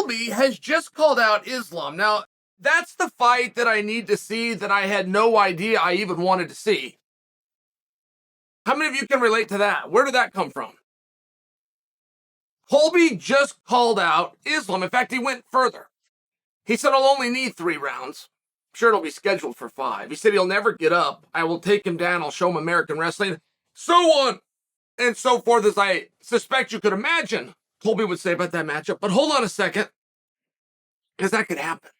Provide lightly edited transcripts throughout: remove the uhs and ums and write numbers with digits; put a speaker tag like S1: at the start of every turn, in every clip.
S1: Colby has just called out Islam. Now, that's the fight that I need to see that I had no idea I even wanted to see. How many of you can relate to that? Where did that come from? Colby just called out Islam. In fact, he went further. He said, I'll only need 3 rounds. I'm sure it'll be scheduled for 5. He said he'll never get up. I will take him down. I'll show him American wrestling. So on and so forth, as I suspect you could imagine Colby would say about that matchup. But hold on a second, because that could happen.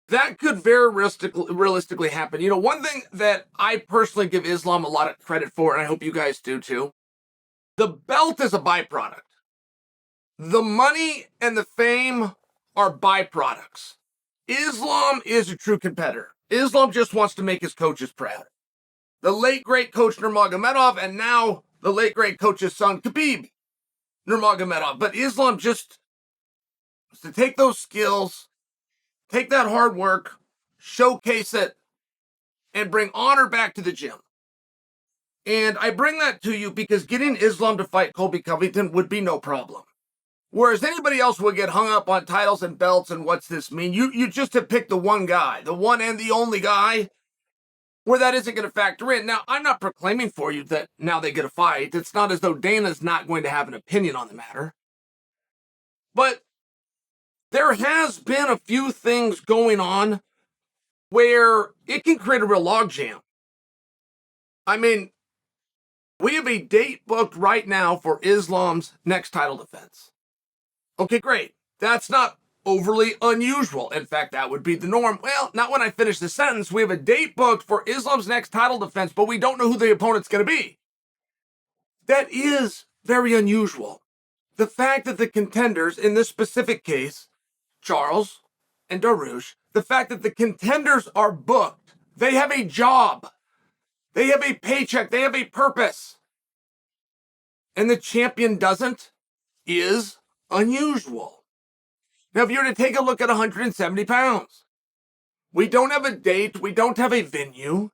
S1: That could very realistically happen. You know, one thing that I personally give Islam a lot of credit for, and I hope you guys do too, the belt is a byproduct. The money and the fame are byproducts. Islam is a true competitor. Islam just wants to make his coaches proud. The late, great coach Nurmagomedov, and now the late, great coach's son, Khabib Nurmagomedov. But Islam just wants to take those skills, take that hard work, showcase it, and bring honor back to the gym. And I bring that to you because getting Islam to fight Colby Covington would be no problem. Whereas anybody else would get hung up on titles and belts and what's this mean? You just have picked the one guy, the one and the only guy, where that isn't going to factor in. Now, I'm not proclaiming for you that now they get a fight. It's not as though Dana's not going to have an opinion on the matter. But there has been a few things going on where it can create a real logjam. I mean, we have a date booked right now for Islam's next title defense. Okay, great. That's not overly unusual. In fact, that would be the norm. Well, not when I finish the sentence. We have a date booked for Islam's next title defense, but we don't know who the opponent's going to be. That is very unusual. The fact that the contenders, in this specific case, Charles and Darush, the fact that the contenders are booked, they have a job, they have a paycheck, they have a purpose, and the champion doesn't, is unusual. Now, if you're to take a look at 170 pounds, we don't have a date, we don't have a venue,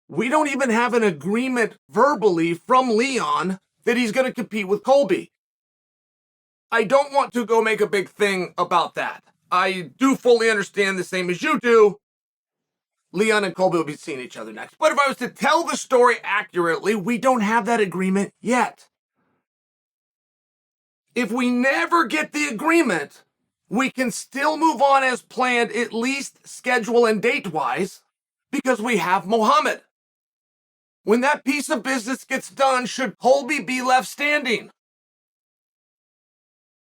S1: we don't even have an agreement verbally from Leon that he's going to compete with Colby. I don't want to go make a big thing about that. I do fully understand, the same as you do, Leon and Colby will be seeing each other next. But if I was to tell the story accurately, we don't have that agreement yet. If we never get the agreement, we can still move on as planned, at least schedule and date-wise, because we have Muhammad. When that piece of business gets done, should Colby be left standing,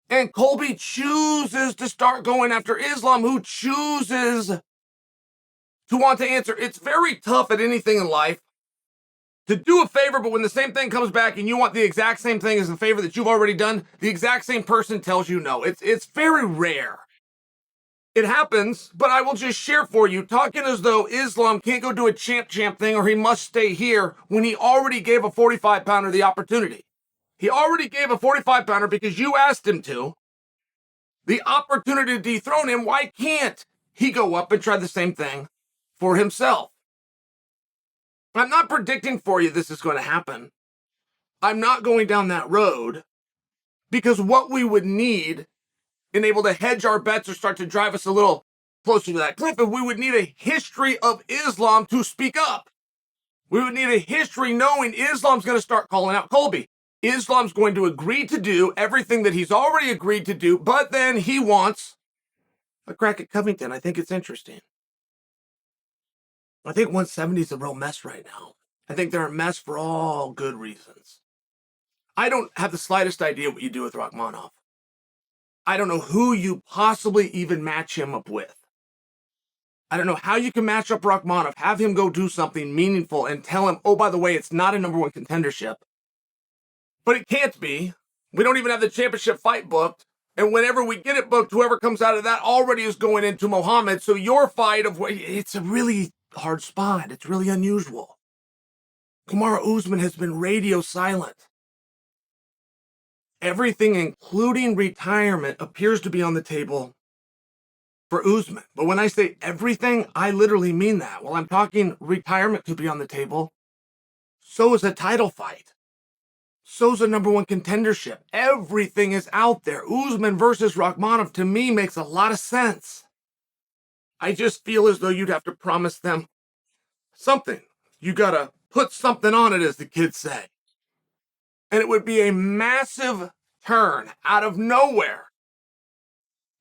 S1: and Colby chooses to start going after Islam, who chooses to want to answer, it's very tough at anything in life to do a favor, but when the same thing comes back and you want the exact same thing as the favor that you've already done, the exact same person tells you no. It's very rare. It happens, but I will just share for you, talking as though Islam can't go do a champ thing or he must stay here when he already gave a 45-pounder the opportunity. He already gave a 45-pounder because you asked him to the opportunity to dethrone him. Why can't he go up and try the same thing for himself? I'm not predicting for you this is going to happen. I'm not going down that road, because what we would need and able to hedge our bets or start to drive us a little closer to that cliff, if we would need a history of Islam to speak up. We would need a history knowing Islam's going to start calling out Colby. Islam's going to agree to do everything that he's already agreed to do, but then he wants a crack at Covington. I think it's interesting. I think 170 is a real mess right now. I think they're a mess for all good reasons. I don't have the slightest idea what you do with Rakhmonov. I don't know who you possibly even match him up with. I don't know how you can match up Rakhmonov, have him go do something meaningful and tell him, oh, by the way, it's not a number 1 contendership. But it can't be. We don't even have the championship fight booked. And whenever we get it booked, whoever comes out of that already is going into Muhammad. So your fight it's a really hard spot. It's really unusual. Kamaru Usman has been radio silent. Everything, including retirement, appears to be on the table for Usman. But when I say everything, I literally mean that. While I'm talking retirement could be on the table, so is a title fight. So's a #1 contendership. Everything is out there. Usman versus Rakhmonov, to me, makes a lot of sense. I just feel as though you'd have to promise them something. You gotta put something on it, as the kids say. And it would be a massive turn out of nowhere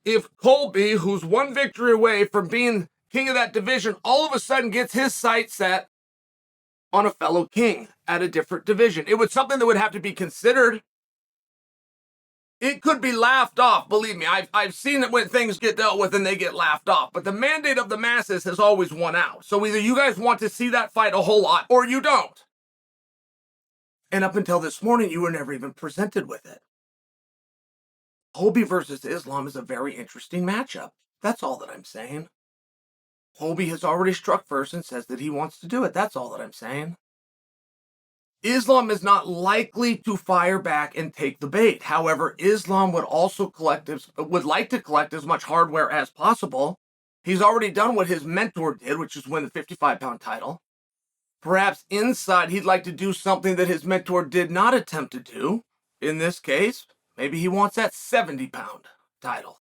S1: if Colby, who's one victory away from being king of that division, all of a sudden gets his sights set on a fellow king at a different division. It was something that would have to be considered. It could be laughed off, believe me. I've seen it when things get dealt with and they get laughed off. But the mandate of the masses has always won out. So either you guys want to see that fight a whole lot or you don't. And up until this morning, you were never even presented with it. Colby versus Islam is a very interesting matchup. That's all that I'm saying. Colby has already struck first and says that he wants to do it. That's all that I'm saying. Islam is not likely to fire back and take the bait. However, Islam would like to collect as much hardware as possible. He's already done what his mentor did, which is win the 55-pound title. Perhaps inside, he'd like to do something that his mentor did not attempt to do. In this case, maybe he wants that 70-pound title.